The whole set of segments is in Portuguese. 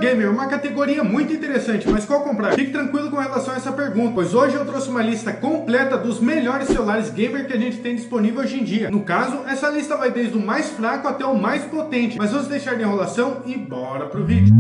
gamer, uma categoria muito interessante, mas qual comprar? Fique tranquilo com relação a essa pergunta, pois hoje eu trouxe uma lista completa dos melhores celulares gamer que a gente tem disponível hoje em dia. No caso, essa lista vai desde o mais fraco até o mais potente, mas vamos deixar de enrolação e bora pro vídeo.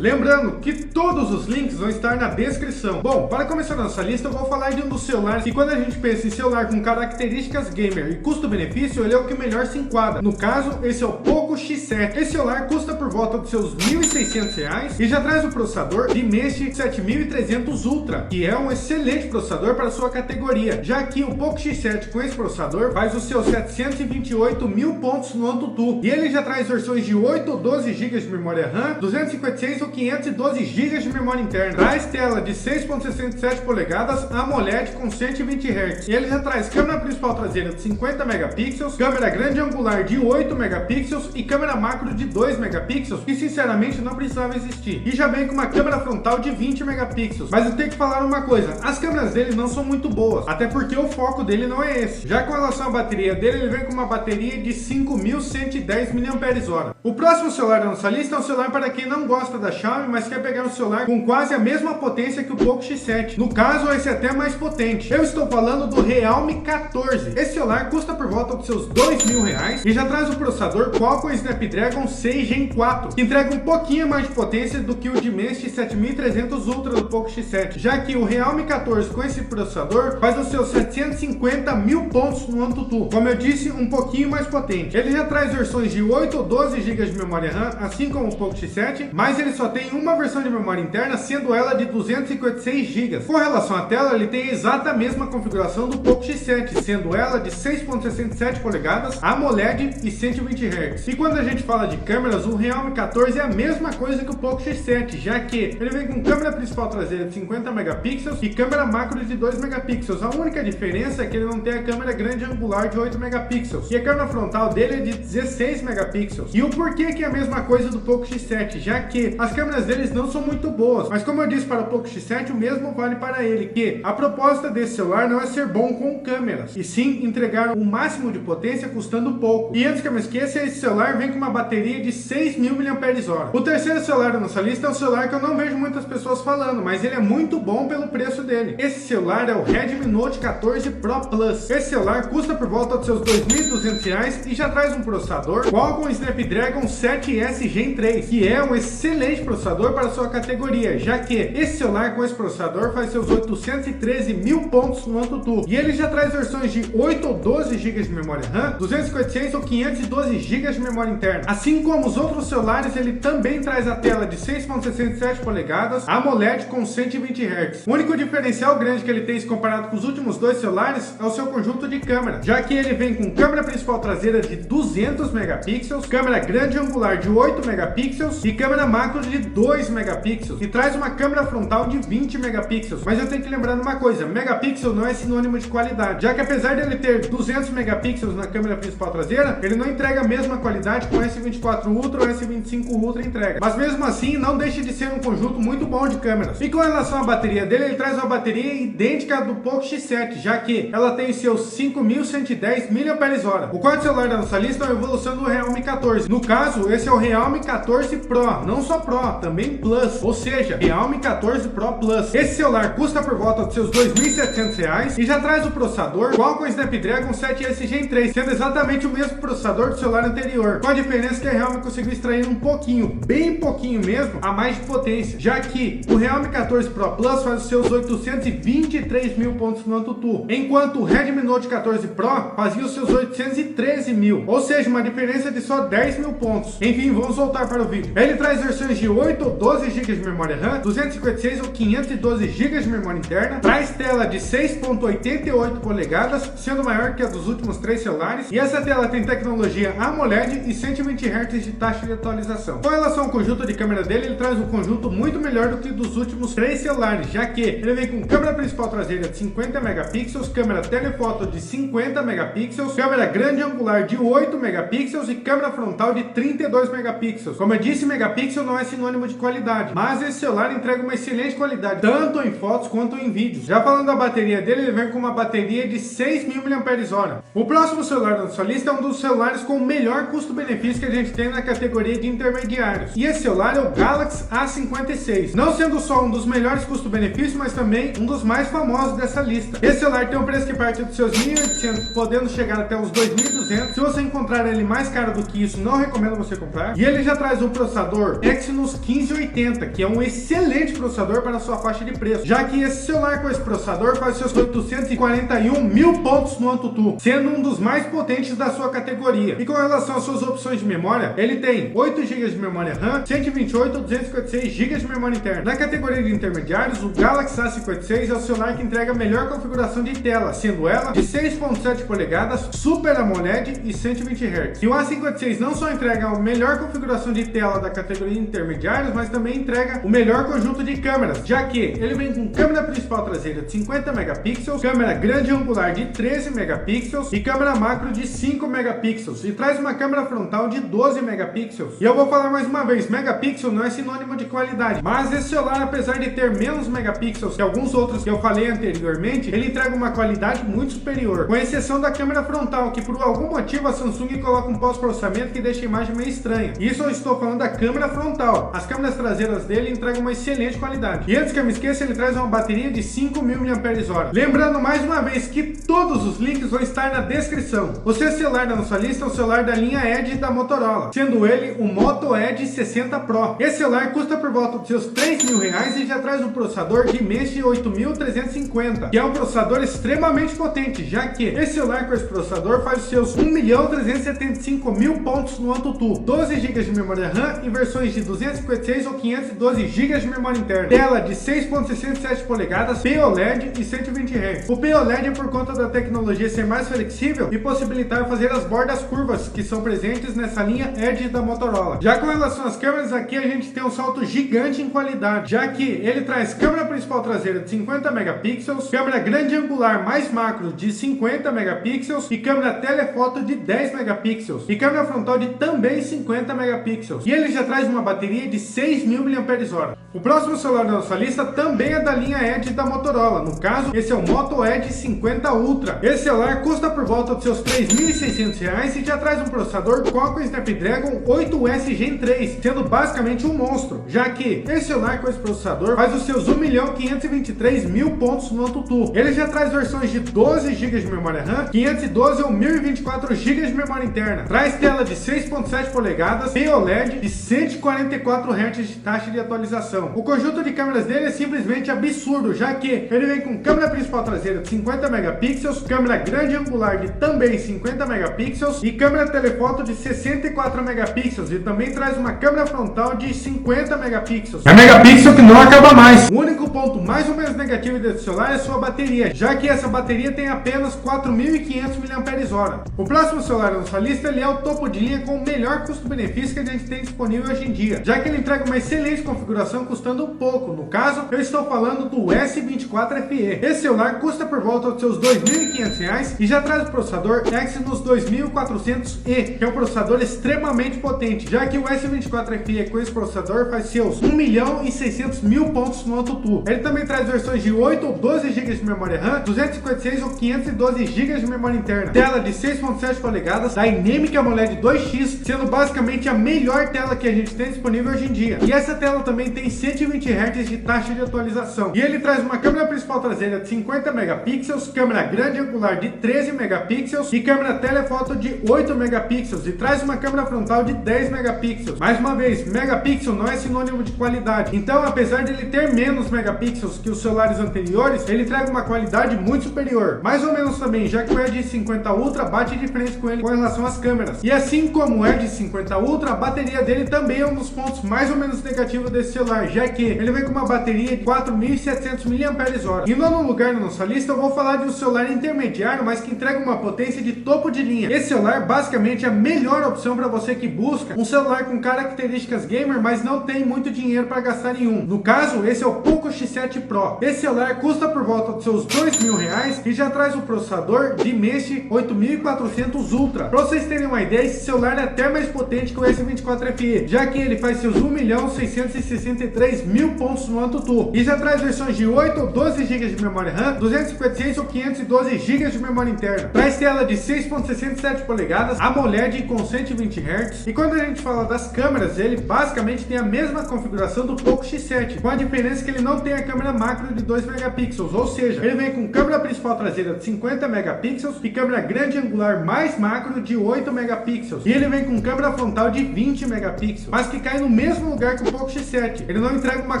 Lembrando que todos os links vão estar na descrição. Bom, para começar nossa lista, eu vou falar de um dos celulares que, quando a gente pensa em celular com características gamer e custo-benefício, ele é o que melhor se enquadra. No caso, esse é o Poco X7. Esse celular custa por volta dos seus R$ 1.600 e já traz o processador Dimensity 7300 Ultra, que é um excelente processador para sua categoria, já que o Poco X7 com esse processador faz os seus 728 mil pontos no AnTuTu. E ele já traz versões de 8 ou 12 GB de memória RAM, 256 ou 512 GB de memória interna. Traz tela de 6.67 polegadas AMOLED com 120 Hz. E ele já traz câmera principal traseira de 50 megapixels, câmera grande angular de 8 megapixels e câmera macro de 2 megapixels, que sinceramente não precisava existir. E já vem com uma câmera frontal de 20 megapixels. Mas eu tenho que falar uma coisa, as câmeras dele não são muito boas, até porque o foco dele não é esse. Já com relação à bateria dele, ele vem com uma bateria de 5.110 mAh. O próximo celular da nossa lista é um celular para quem não gosta da Xiaomi, mas quer pegar um celular com quase a mesma potência que o Poco X7. No caso, esse é até mais potente. Eu estou falando do Realme 14. Esse celular custa por volta dos seus R$2.000 e já traz o processador Qualcomm Snapdragon 6 Gen 4, que entrega um pouquinho mais de potência do que o Dimensity 7300 Ultra do Poco X7, já que o Realme 14 com esse processador faz os seus 750 mil pontos no AnTuTu. Como eu disse, um pouquinho mais potente. Ele já traz versões de 8 ou 12 GB de memória RAM, assim como o Poco X7, mas ele só tem uma versão de memória interna, sendo ela de 256 GB. Com relação à tela, ele tem a exata mesma configuração do Poco X7, sendo ela de 6.67 polegadas, AMOLED e 120 Hz. E quando a gente fala de câmeras, o Realme 14 é a mesma coisa que o Poco X7, já que ele vem com câmera principal traseira de 50 megapixels e câmera macro de 2 megapixels. A única diferença é que ele não tem a câmera grande angular de 8 megapixels e a câmera frontal dele é de 16 megapixels. E o porquê que é a mesma coisa do Poco X7, já que as câmeras deles não são muito boas, mas como eu disse para o Poco X7, o mesmo vale para ele, que a proposta desse celular não é ser bom com câmeras, e sim entregar o máximo de potência custando pouco. E antes que eu me esqueça, esse celular vem com uma bateria de 6.000 mAh. O terceiro celular da nossa lista é um celular que eu não vejo muitas pessoas falando, mas ele é muito bom pelo preço dele. Esse celular é o Redmi Note 14 Pro Plus. Esse celular custa por volta dos seus R$2.200 e já traz um processador Qualcomm Snapdragon 7S Gen 3, que é um excelente processador para sua categoria, já que esse celular com esse processador faz seus 813 mil pontos no AnTuTu. E ele já traz versões de 8 ou 12 GB de memória RAM, 256 ou 512 GB de memória interna. Assim como os outros celulares, ele também traz a tela de 6.67 polegadas, AMOLED com 120 Hz. O único diferencial grande que ele tem se comparado com os últimos dois celulares é o seu conjunto de câmera, já que ele vem com câmera principal traseira de 200 megapixels, câmera grande angular de 8 megapixels e câmera macro de 2 megapixels, e traz uma câmera frontal de 20 megapixels. Mas eu tenho que lembrar de uma coisa, megapixel não é sinônimo de qualidade, já que apesar de ele ter 200 megapixels na câmera principal traseira, ele não entrega a mesma qualidade que o S24 Ultra ou o S25 Ultra entrega. Mas mesmo assim, não deixa de ser um conjunto muito bom de câmeras. E com relação à bateria dele, ele traz uma bateria idêntica à do Poco X7, já que ela tem seus 5.110 mAh. O quarto celular da nossa lista é a evolução do Realme 14. No caso, esse é o Realme 14 Pro, não só Pro, também Plus, ou seja, Realme 14 Pro Plus. Esse celular custa por volta dos seus R$2.700 e já traz o processador Qualcomm Snapdragon 7S Gen 3, sendo exatamente o mesmo processador do celular anterior, com a diferença que a Realme conseguiu extrair um pouquinho, bem pouquinho mesmo, a mais de potência, já que o Realme 14 Pro Plus faz os seus 823 mil pontos no AnTuTu, enquanto o Redmi Note 14 Pro fazia os seus 813 mil, ou seja, uma diferença de só 10 mil pontos. Enfim, vamos voltar para o vídeo. Ele traz versões de 8 ou 12 GB de memória RAM, 256 ou 512 GB de memória interna, traz tela de 6.88 polegadas, sendo maior que a dos últimos 3 celulares, e essa tela tem tecnologia AMOLED e 120 Hz de taxa de atualização. Com relação ao conjunto de câmera dele, ele traz um conjunto muito melhor do que dos últimos 3 celulares, já que ele vem com câmera principal traseira de 50 megapixels, câmera telefoto de 50 megapixels, câmera grande angular de 8 megapixels e câmera frontal de 32 megapixels. Como eu disse, megapixel não é sinônimo de qualidade, mas esse celular entrega uma excelente qualidade, tanto em fotos quanto em vídeos. Já falando da bateria dele, ele vem com uma bateria de 6.000 mAh. O próximo celular da nossa lista é um dos celulares com o melhor custo-benefício custo-benefício que a gente tem na categoria de intermediários. E esse celular é o Galaxy A56, não sendo só um dos melhores custo-benefício, mas também um dos mais famosos dessa lista. Esse celular tem um preço que parte dos seus 1.800, podendo chegar até os 2.200. Se você encontrar ele mais caro do que isso, não recomendo você comprar. E ele já traz um processador Exynos 1580, que é um excelente processador para a sua faixa de preço, já que esse celular com esse processador faz seus 841 mil pontos no AnTuTu, sendo um dos mais potentes da sua categoria. E com relação às suas opções de memória, ele tem 8 GB de memória RAM, 128 ou 256 GB de memória interna. Na categoria de intermediários, o Galaxy A56 é o celular que entrega a melhor configuração de tela, sendo ela de 6.7 polegadas, Super AMOLED e 120 Hz. E o A56 não só entrega a melhor configuração de tela da categoria de intermediários, mas também entrega o melhor conjunto de câmeras, já que ele vem com câmera principal traseira de 50 megapixels, câmera grande angular de 13 megapixels e câmera macro de 5 megapixels, e traz uma câmera frontal de 12 megapixels. E eu vou falar mais uma vez, megapixel não é sinônimo de qualidade, mas esse celular, apesar de ter menos megapixels que alguns outros que eu falei anteriormente, ele entrega uma qualidade muito superior, com exceção da câmera frontal, que por algum motivo a Samsung coloca um pós-processamento que deixa a imagem meio estranha. Isso eu estou falando da câmera frontal. As câmeras traseiras dele entregam uma excelente qualidade. E antes que eu me esqueça, ele traz uma bateria de 5.000 mAh. Lembrando mais uma vez que todos os links vão estar na descrição. O seu celular da nossa lista é o celular da linha Edge da Motorola, sendo ele o Moto Edge 60 Pro. Esse celular custa por volta dos seus R$3.000 e já traz um processador Dimensity 8350, que é um processador extremamente potente, já que esse celular com esse processador faz os seus 1.375.000 pontos no AnTuTu, 12 GB de memória RAM em versões de 256 ou 512 GB de memória interna, tela de 6.67 polegadas, POLED e 120 Hz. O POLED é por conta da tecnologia ser mais flexível e possibilitar fazer as bordas curvas que são presentes nessa linha Edge da Motorola. Já com relação às câmeras, aqui a gente tem um salto gigante em qualidade, já que ele traz câmera principal traseira de 50 megapixels, câmera grande angular mais macro de 50 megapixels e câmera telefoto de 10 megapixels e câmera frontal de também 50 megapixels. E ele já traz uma bateria de 6.000 mAh. O próximo celular da nossa lista também é da linha Edge da Motorola. No caso, esse é o Moto Edge 50 Ultra. Esse celular custa por volta dos seus R$3.600 e já traz um processador Qualcomm Snapdragon 8S Gen 3, sendo basicamente um monstro, já que esse celular com esse processador faz os seus 1.523.000 pontos no AnTuTu. Ele já traz versões de 12 GB de memória RAM, 512 ou 1.024 GB de memória interna. Traz tela de 6.7 polegadas, POLED e 144 Hz de taxa de atualização. O conjunto de câmeras dele é simplesmente absurdo, já que ele vem com câmera principal traseira de 50 megapixels, câmera grande angular de também 50 megapixels e câmera telefoto de 64 megapixels, e também traz uma câmera frontal de 50 megapixels. É megapixel que não acaba mais. O único ponto mais ou menos negativo desse celular é sua bateria, já que essa bateria tem apenas 4.500 mAh. O próximo celular da nossa lista, ele é o topo de linha com o melhor custo-benefício que a gente tem disponível hoje em dia, já que ele entrega uma excelente configuração custando um pouco. No caso, eu estou falando do S24 FE. Esse celular custa por volta dos seus R$2.500 e já traz o processador Exynos 2400E, que é um processador extremamente potente, já que o S24 FE com esse processador faz seus 1.600.000 pontos no AnTuTu. Ele também traz versões de 8 ou 12 GB de memória RAM, 256 ou 512 GB de memória interna, tela de 6.7 polegadas, Dynamic AMOLED 2X, sendo basicamente a melhor tela que a gente tem disponível hoje em dia. E essa tela também tem 120 Hz de taxa de atualização. E ele traz uma câmera principal traseira de 50 megapixels, câmera grande angular de 13 megapixels e câmera telefoto de 8 megapixels, e traz uma câmera frontal de 10 megapixels. Mais uma vez, megapixel não é sinônimo de qualidade. Então, apesar de ele ter menos megapixels que os celulares anteriores, ele entrega uma qualidade muito superior. Mais ou menos também, já que o Edge 50 Ultra bate de frente com ele com relação às câmeras. E assim como o Edge 50 Ultra, a bateria dele também é um dos pontos mais ou menos negativos desse celular, já que ele vem com uma bateria de 4.700 mAh. E no nono lugar na nossa lista, eu vou falar de um celular intermediário, mas que entrega uma potência de topo de linha. Esse celular basicamente é a melhor opção para você que busca um celular com características gamer, mas não tem muito dinheiro para gastar em um. No caso, esse é o Poco X7 Pro. Esse celular custa por volta dos seus R$2.000 e já traz o processador Dimensity 8400 Ultra. Para vocês terem uma ideia, esse celular é até mais potente que o S24 FE, já que ele faz seus 1.663.000 pontos no AnTuTu e já traz versões de 8 ou 12 GB de memória RAM, 256 ou 512 GB de memória interna. Traz tela de 6.67 polegadas, AMOLED com 120 Hz. E quando a gente fala das câmeras, ele basicamente tem a mesma configuração do Poco X7, com a diferença que ele não tem a câmera macro de 2 megapixels, ou seja, ele vem com câmera principal traseira de 50 megapixels e câmera grande angular mais macro de 8 megapixels. E ele vem com câmera frontal de 20 megapixels, mas que cai no mesmo lugar que o Poco X7. Ele não entrega uma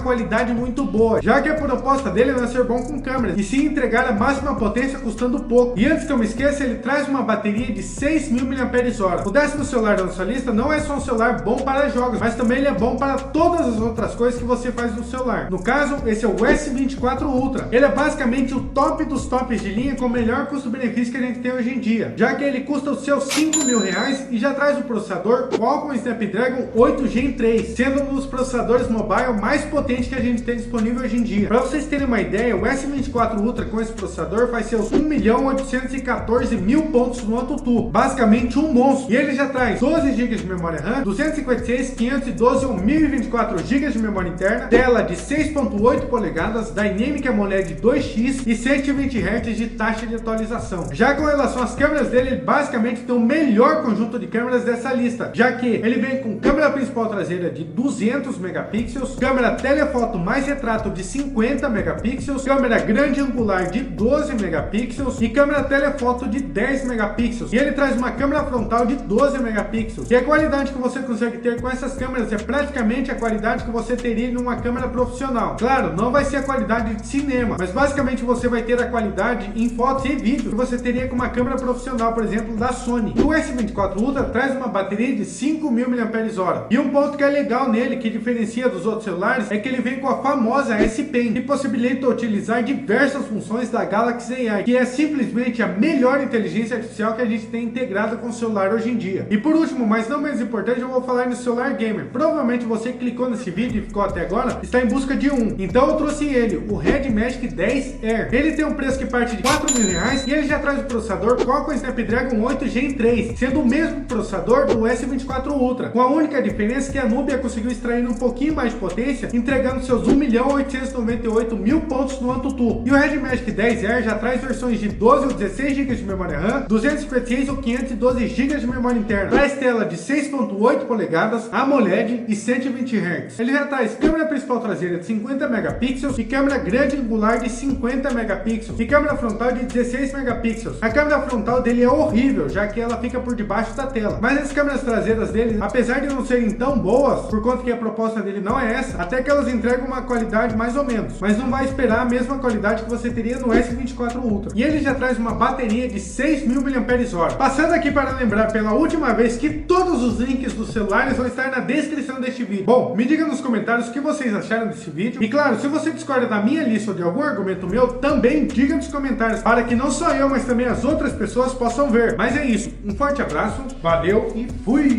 qualidade muito boa, já que a proposta dele não é ser bom com câmeras, e sim entregar a máxima potência custando pouco. E antes que eu me esqueça, ele traz uma bateria de 6.000 mAh. O 10º celular da nossa lista não é só um celular bom para jogos, mas também ele é bom para todas as outras coisas que você faz no celular. No caso, esse é o S24 Ultra. Ele é basicamente o top dos tops de linha com o melhor custo-benefício que a gente tem hoje em dia, já que ele custa os seus R$5.000 e já traz o processador Qualcomm Snapdragon 8 Gen 3, sendo um dos processadores mobile mais potentes que a gente tem disponível hoje em dia. Para vocês terem uma ideia, o S24 Ultra com esse processador faz seus 1.814.000 pontos no AnTuTu, basicamente um monstro. E ele já traz 12 GB de memória RAM, 256, 512 ou 1024 GB de memória interna, tela de 6.8 polegadas, Dynamic AMOLED 2X e 120 Hz de taxa de atualização. Já com relação às câmeras dele, ele basicamente tem o melhor conjunto de câmeras dessa lista, já que ele vem com câmera principal traseira de 200 megapixels, câmera telefoto mais retrato de 50 megapixels, câmera grande angular de 12 megapixels e câmera telefoto de 10 megapixels. E ele traz uma câmera frontal de 12 megapixels. E a qualidade que você consegue ter com essas câmeras é praticamente a qualidade que você teria em uma câmera profissional. Claro, não vai ser a qualidade de cinema, mas basicamente você vai ter a qualidade em fotos e vídeos que você teria com uma câmera profissional, por exemplo, da Sony. E o S24 Ultra traz uma bateria de 5.000 mAh. E um ponto que é legal nele, que diferencia dos outros celulares, é que ele vem com a famosa S Pen, que possibilita utilizar diversas funções da Galaxy AI, que é simplesmente a melhor inteligência artificial que a gente tem integrada com o celular hoje em dia. E por último, mas não menos importante, eu vou falar no celular gamer. Provavelmente você clicou nesse vídeo e ficou até agora, está em busca de um. Então eu trouxe ele, o Red Magic 10 Air. Ele tem um preço que parte de R$4.000 e ele já traz o processador Qualcomm Snapdragon 8 Gen 3, sendo o mesmo processador do S24 Ultra, com a única diferença que a Nubia conseguiu extrair um pouquinho mais de potência, entregando seus 1.898.000 pontos no AnTuTu. E o Red Magic 10 Air já traz versões de 12 ou 16 GB de memória RAM, 256 ou 512 GB de memória interna, traz tela de 6.8 polegadas, AMOLED e 120 Hz. Ele já traz câmera principal traseira de 50 megapixels e câmera grande angular de 50 megapixels e câmera frontal de 16 megapixels. A câmera frontal dele é horrível, já que ela fica por debaixo da tela, mas as câmeras traseiras dele, apesar de não serem tão boas, por conta que a proposta dele não é essa, até que elas entregam uma qualidade mais ou menos, mas não vai esperar a mesma qualidade que você teria no S24 Ultra. E ele já traz uma bateria de 6.000 mAh. Passando aqui para lembrar pela última vez que todos os links dos celulares vão estar na descrição deste vídeo. Bom, me diga nos comentários o que vocês acharam desse vídeo. E claro, se você discorda da minha lista ou de algum argumento meu, também diga nos comentários, para que não só eu, mas também as outras pessoas possam ver. Mas é isso, um forte abraço, valeu e fui!